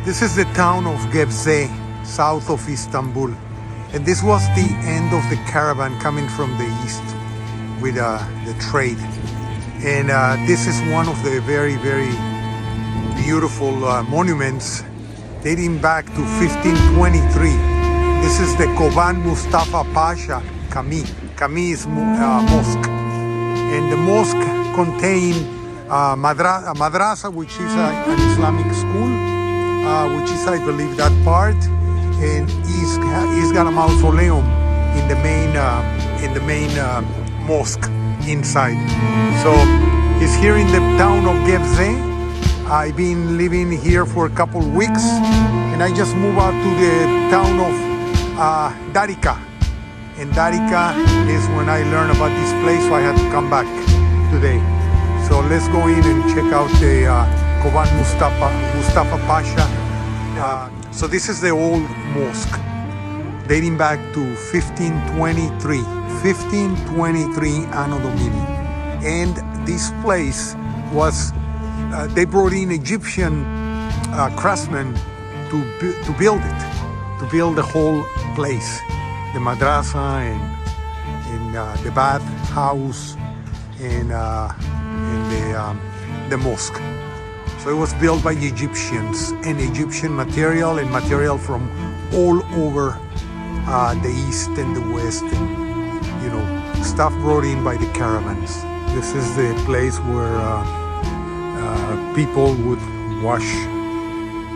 This is the town of Gebze, south of Istanbul. And this was the end of the caravan coming from the east with the trade. And this is one of the very, very beautiful monuments dating back to 1523. This is the Coban Mustafa Pasha Cami. Cami is mosque. And the mosque contained madrasa, which is an Islamic school, which is, I believe, that part. And he's got a mausoleum in the main mosque inside. So he's here in the town of Gebze. I've been living here for a couple weeks, and I just moved out to the town of Darica. And Darica is when I learned about this place, so I had to come back today. So let's go in and check out the Coban Mustafa Pasha. So this is the old mosque, dating back to 1523. 1523 Anno Domini. And this place was, they brought in Egyptian craftsmen to build it, to build the whole place, the madrasa and the bath house and the mosque. So it was built by Egyptians, and Egyptian material and material from all over the east and the west, and stuff brought in by the caravans. This is the place where people would wash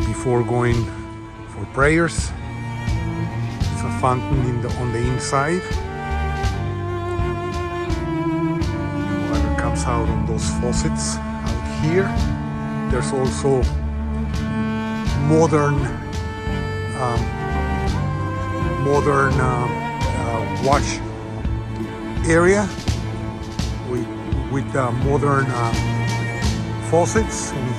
before going for prayers. It's a fountain on the inside. The water comes out on those faucets out here. There's also modern wash area with modern faucets and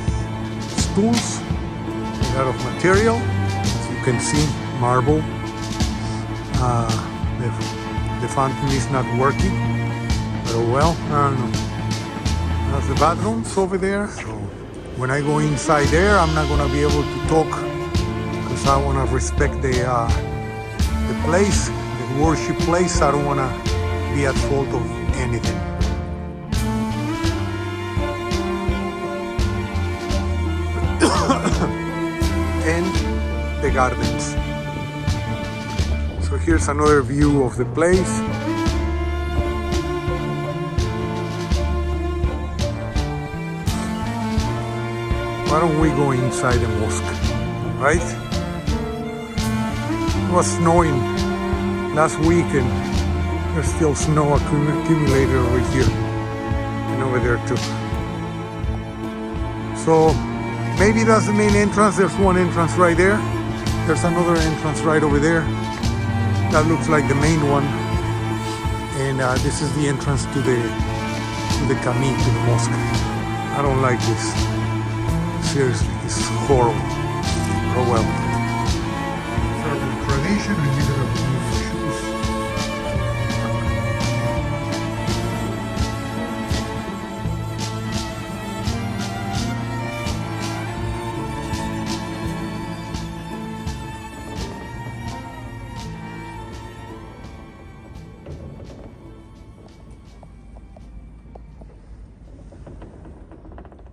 stools made out of material. As you can see, marble. The fountain is not working, but oh well, I don't know. That's the bathrooms over there. So when I go inside there, I'm not gonna be able to talk because I wanna respect the place, the worship place. I don't wanna be at fault of anything. And the gardens. So here's another view of the place. Why don't we go inside the mosque, right? It was snowing last week and there's still snow accumulated over here and over there too. So maybe that's the main entrance. There's one entrance right there. There's another entrance right over there. That looks like the main one. And this is the entrance to the Cami, to the mosque. I don't like this. Seriously, it's horrible. Oh well. Certain tradition, and you gotta remove shoes.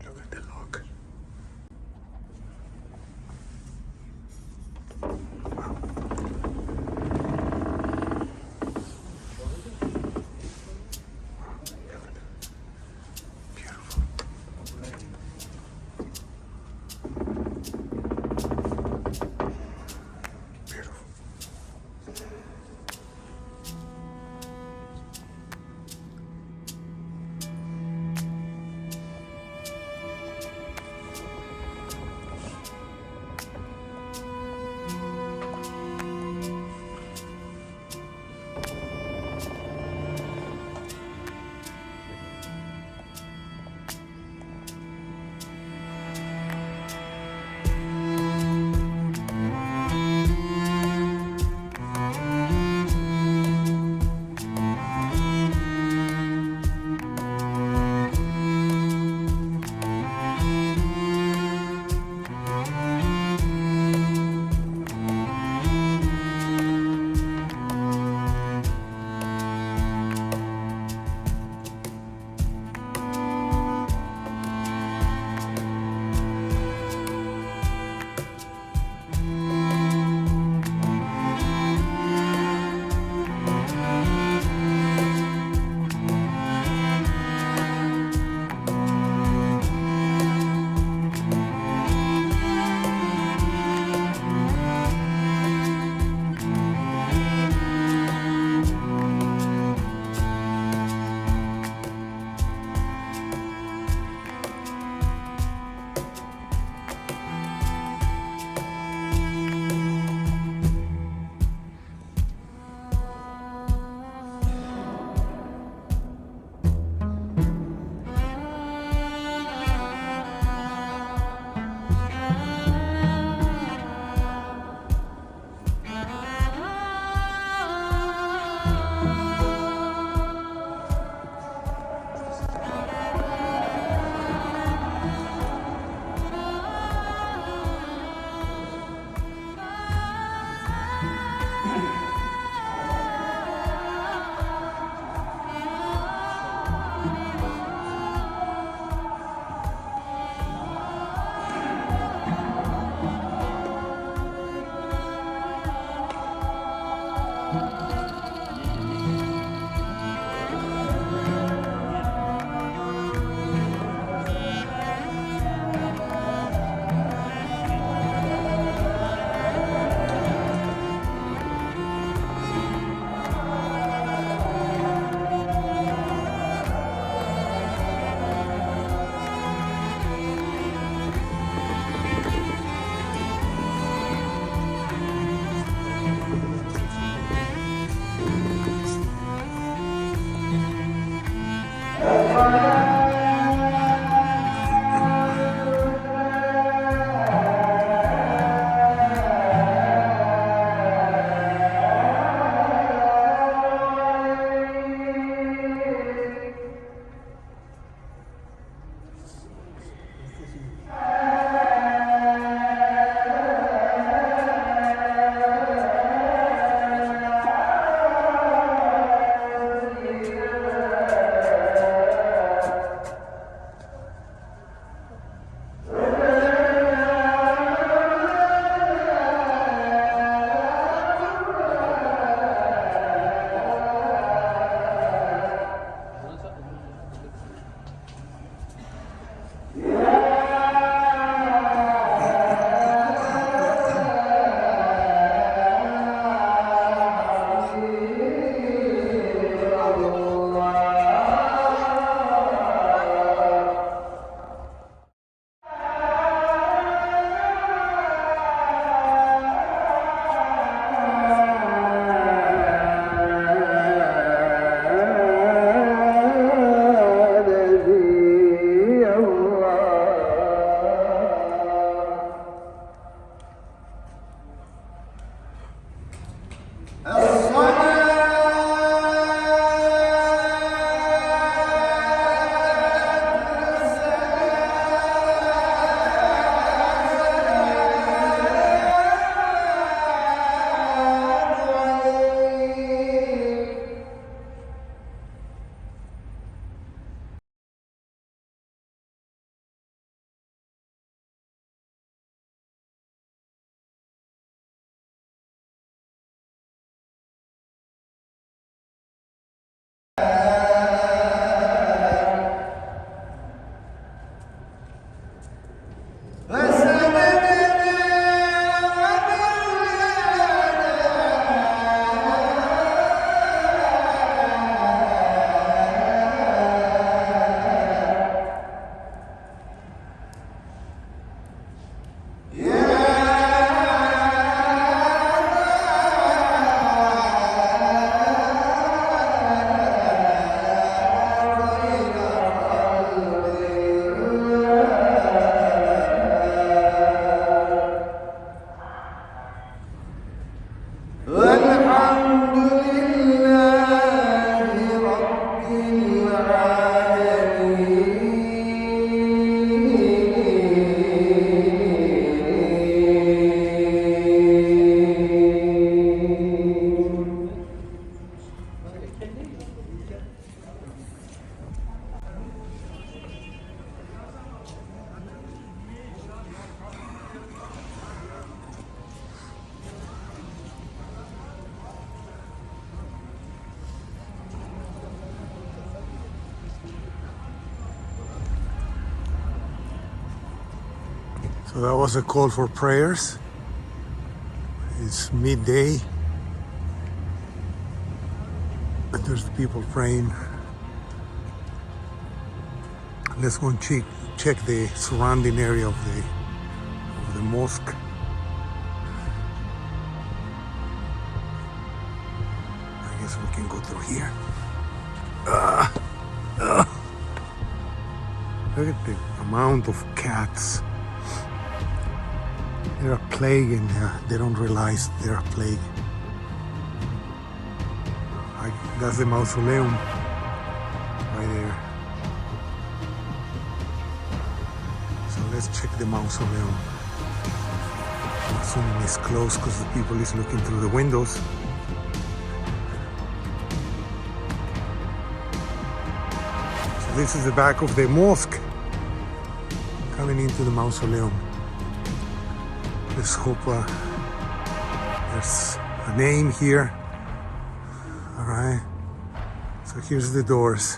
Look at the lock. So that was a call for prayers. It's midday. And there's people praying. Let's go and check the surrounding area of the mosque. I guess we can go through here. Look at the amount of cats. They're a plague, and they don't realize they're a plague. That's the mausoleum right there. So let's check the mausoleum. I'm assuming it's closed because the people is looking through the windows. So this is the back of the mosque coming into the mausoleum. Let's hope there's a name here. All right. So here's the doors,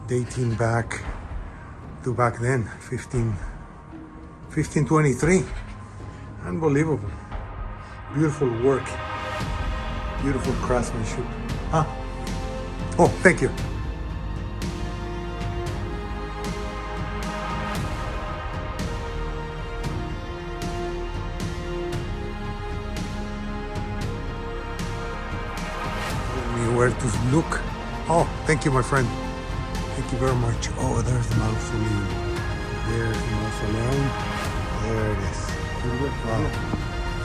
dating back to back then, 1523. Unbelievable. Beautiful work. Beautiful craftsmanship. Huh? Oh, thank you. Where to look. Oh, thank you, my friend. Thank you very much. Oh, there's the mausoleum. There's the mausoleum. There it is. Wow.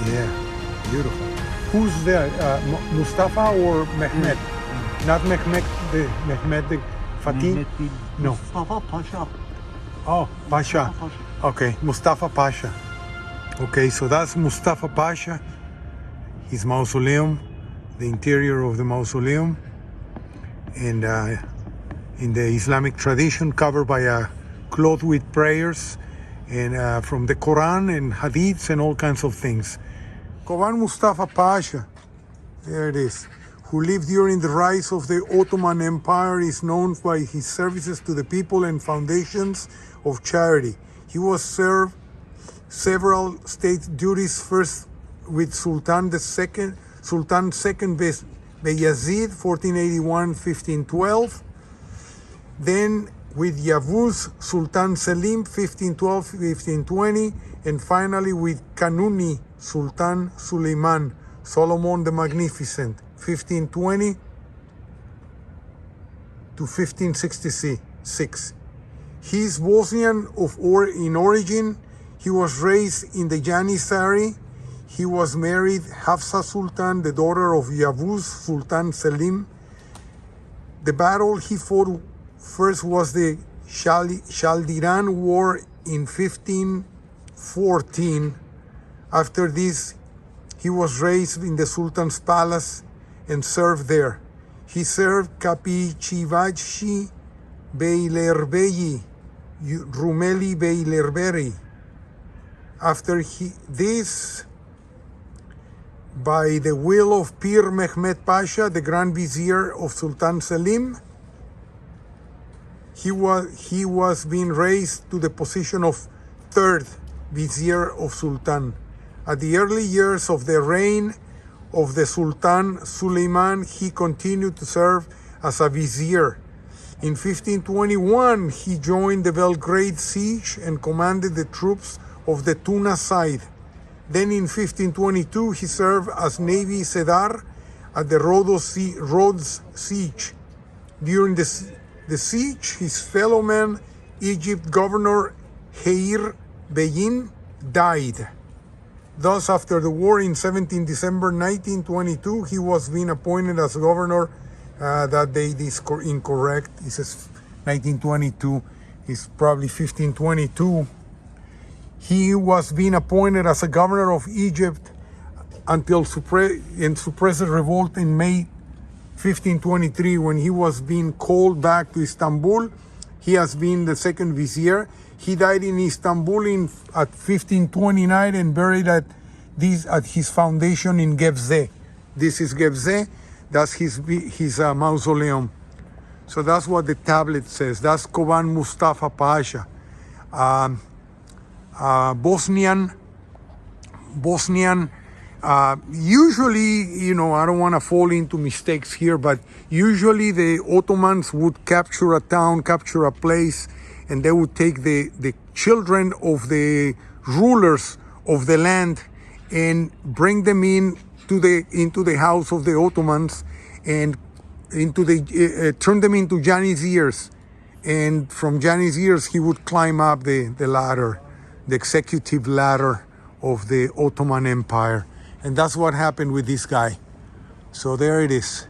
Yeah, beautiful. Who's there? Mustafa or Mehmed? Not Mehmed the Fatih? No. Mustafa Pasha. Oh, Pasha. Okay, Mustafa Pasha. Okay, so that's Mustafa Pasha. His mausoleum, the interior of the mausoleum, and in the Islamic tradition, covered by a cloth with prayers and from the Quran and hadiths and all kinds of things. Coban Mustafa Pasha, there it is, who lived during the rise of the Ottoman Empire, is known by his services to the people and foundations of charity. He was served several state duties, first with Sultan II Bayezid, 1481-1512, then with Yavuz Sultan Selim, 1512-1520, and finally with Kanuni Sultan Suleiman, Solomon the Magnificent, 1520 to 1566. He is Bosnian in origin. He was raised in the Janissary. He was married Hafsa Sultan, the daughter of Yavuz Sultan Selim. The battle he fought first was the Chaldiran War in 1514. After this, he was raised in the Sultan's palace and served there. He served Kapıcıbaşı Beylerbeyi, Rumeli Beylerbeyi. After this, by the will of Pir Mehmed Pasha, the Grand Vizier of Sultan Selim, he was being raised to the position of third Vizier of Sultan. At the early years of the reign of the Sultan Suleiman, he continued to serve as a Vizier. In 1521, he joined the Belgrade siege and commanded the troops of the Tuna side. Then in 1522, he served as Navy Sedar at the Rhodes siege. During the siege, his fellow man, Egypt governor Heir Beyin, died. Thus, after the war in 17 December 1922, he was being appointed as governor. That date is incorrect. It says 1922. It's probably 1522. He was being appointed as a governor of Egypt until suppressed revolt in May 1523, when he was being called back to Istanbul. He has been the second vizier. He died in Istanbul at 1529 and buried at his foundation in Gebze. This is Gebze. That's his mausoleum. So that's what the tablet says. That's Coban Mustafa Pasha. Bosnian. Usually, I don't want to fall into mistakes here, but usually the Ottomans would capture a town, capture a place, and they would take the children of the rulers of the land and bring them into the house of the Ottomans and turn them into Janissaries. And from Janissaries, he would climb up the ladder, the executive ladder of the Ottoman Empire. And that's what happened with this guy. So there it is.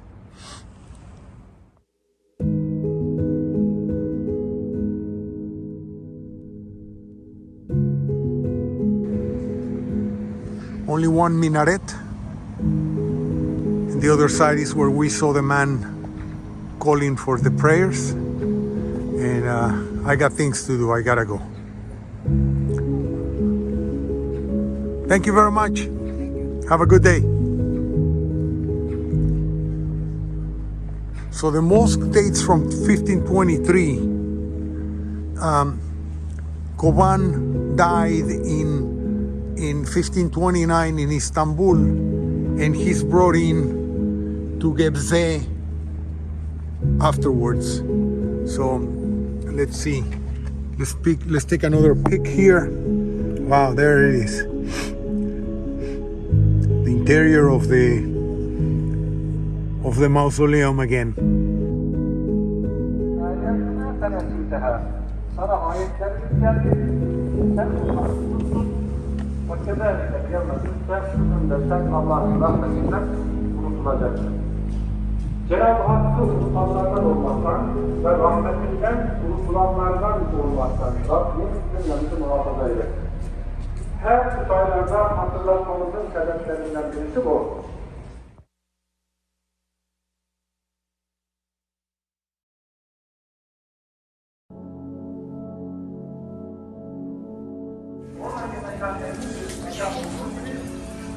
Only one minaret. And the other side is where we saw the man calling for the prayers. And I got things to do. I gotta go. Thank you very much. Have a good day. So the mosque dates from 1523. Coban died in 1529 in Istanbul, and he's brought in to Gebze afterwards. So let's see. Let's take another pic here. Wow, there it is. The interior of the sen esirteha. Sana ayetlerimiz geldi. Sen onları unuttun. Ve kezalike yevmedüzde şunun da sen Allah'ın rahmetinden unutulacaksın. Cenab-ı Hakk'ı unutanlardan olmaktan ve rahmetinden unutulanlardan olmaktan Rabbim cümlemizi muhafaza eylesin. Her tutaylarda hatırlatmamızın sebeplerinden birisi bu.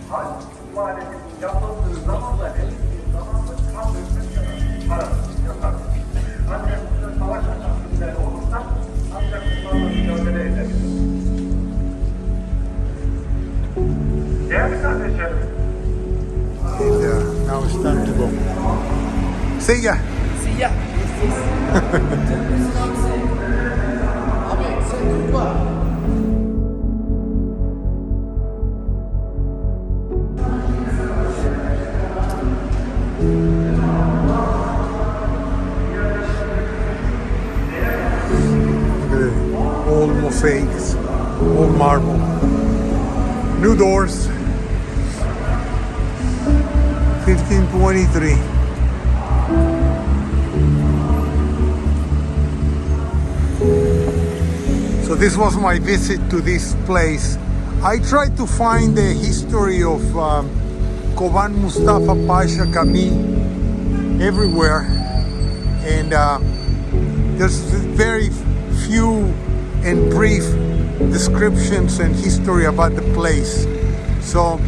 Hac ibadetinin yapıldığı zamanla eski zamanla tam ölçmek kadar para yapar. Ancak bu savaş açısından olursa ancak bunlarla mücadele edebilir. Değerli kardeşlerim, And now it's time to go. See ya. See ya. Abi sen tutma. Look at it. Old mosaics, old marble. New doors. 1523. So this was my visit to this place. I tried to find the history of Coban Mustafa Pasha Kami everywhere, and there's very few and brief descriptions and history about the place. So